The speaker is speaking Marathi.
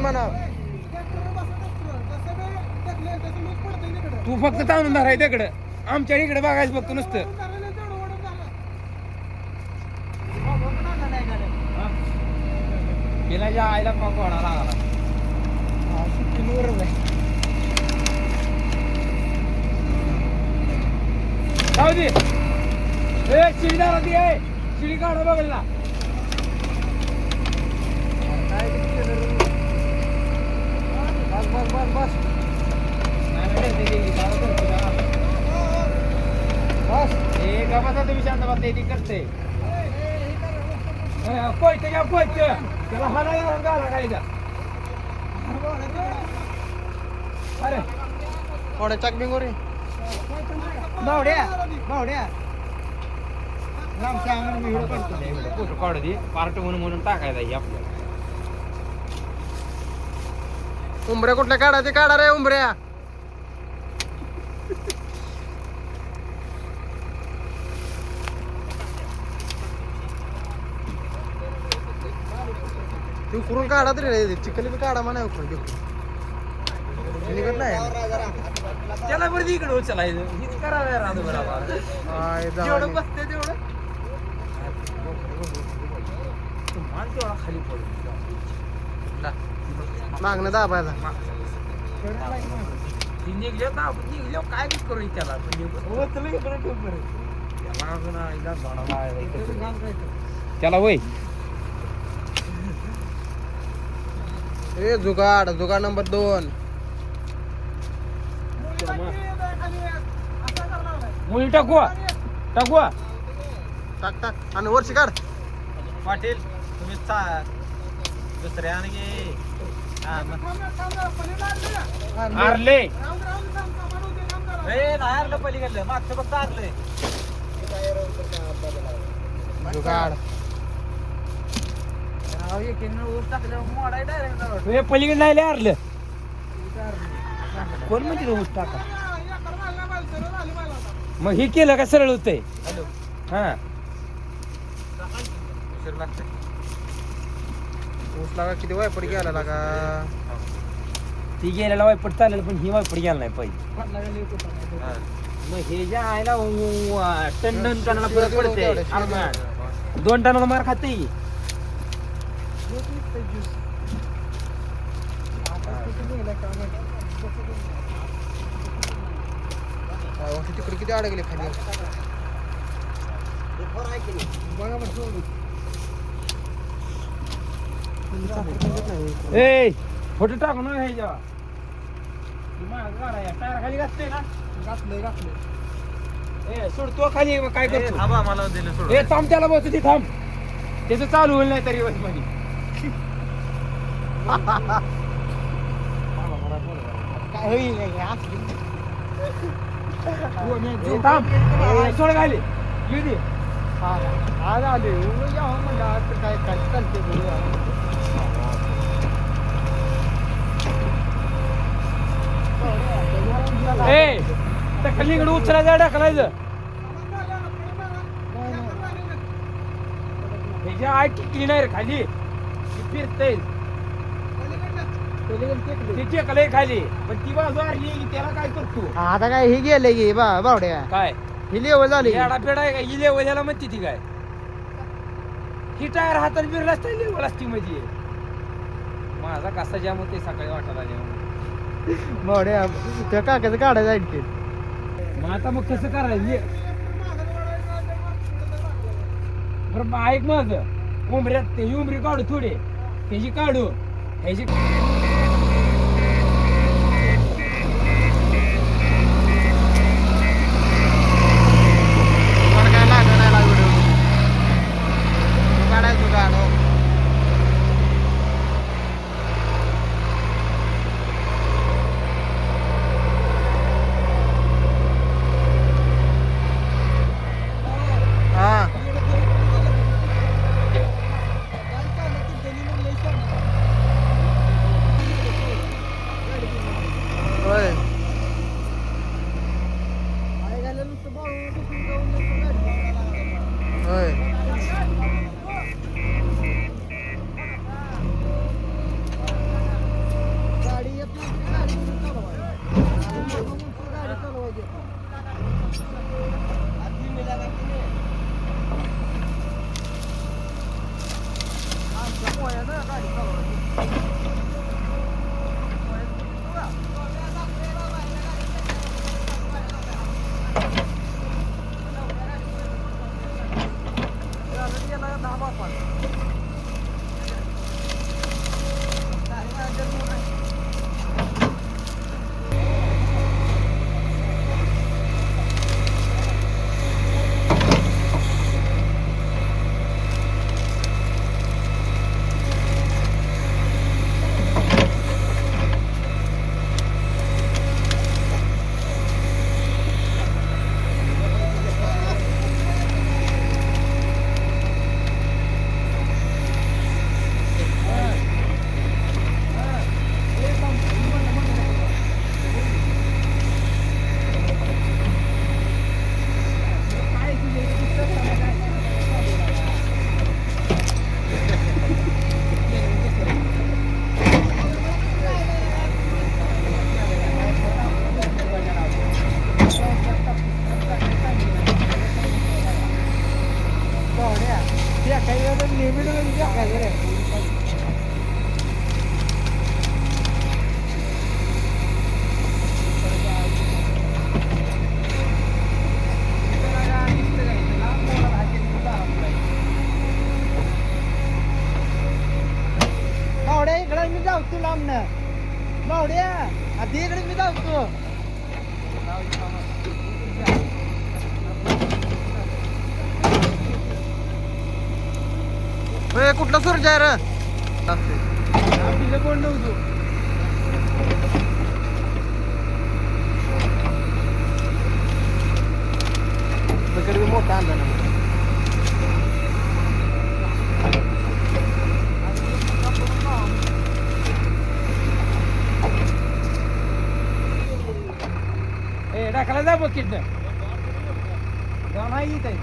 म्हणा. तू फक्त ताणून धराय तिकडं, आमच्या इकडे बघायचं फक्त नुसतं. गेल्याच्या आईला मग कोणा लागला जाऊ दे. शिडी दारा ती आहे, शिडी काढा बघल ना. बस हे गावाचा तुम्ही शांत बसते ती करते. कोयते घ्या कोयते, त्याला हाणायला घाला काय अरे थोड्या चकबिंगोरी भावड्या भावड्या फोटो काढू दे पार्ट म्हणून टाकायचा आपल्याला. उंबऱ्या कुठल्या काढायचे काढा रे उंबऱ्या. तू उकरून काढा तरी रे, चिखली बी काढा म्हणा उकरून निघत नाही. त्याला बरं इकडे उचलायचं हीच करावं राहतो बरोबर. जेवढं बसते तेवढं मान तेवढा खाली पडून मागणं दाबायला. निघल्या काय करू त्याला त्याला वय ए जुगाड जुगाड नंबर 2. मुली टाकवा टाकवा टाक टाक आणि वरची काढ. पाटील तुम्ही दुसऱ्या हारले हारलं पलीकडलं मागचं फक्त हारलंय. जुगाड पलीकडे नाही हारलं कोण म्हणजे ऊस टाका. मग हे केलं का सरळ होतंय. हा ऊस लागा किती वायपड गेला लागा. ती गेलेला वायपट चालेल पण ही वायपट गेला नाही पाहिजे. मग हे जे आहे ना टन टनाला फरक पडते. 2 टनाला मार खाते. तिकडे किती अडकले खाली. ए फोटो टाकू ना हे जेव्हा टायर खाली घातले ना. घातले ए सोडतो खाली काय करतो. थांबा मला दिलं सोड. ए थांब त्याला बसू दे थांब. त्याचं चालू होईल नाही तरी बस मध्ये काय होईल थांब सोड खाली येऊ दे. आज आले म्हणलं आज काय काय चालते. ए त्या खाली इकडे उचलायचं ढकलायचं. ह्याच्या आय टिकली नाही रे खाली फिरतय तिची कलय खाली पण ती बाजू आली त्याला काय करतो. आता काय हे गेले गे बावड्या काय ही लेवल झाली. येडा फेडा आहे का ही लेवल याला म्हणते ती काय. ही टायर हातात बिरला असते लेवल असती म्हणजे. माझा कसा जाम होते सकाळी वाटायला जेव्हा बावड्या त्या काकाचं काढायचं आणखी. मग आता मग कसं करायचं. बरं ऐक माझं उमऱ्यात ते उमरी काढू थोडे त्याची काढू ह्याची. नाही मी जाऊतो लांबनं मावड्या आधी इकडे मी जाऊतो कुठला सूर्य आहे रे कोण नव्हतो तिकडे मोठा आणला ना टाकायला जा बघितलं नाही येत तरी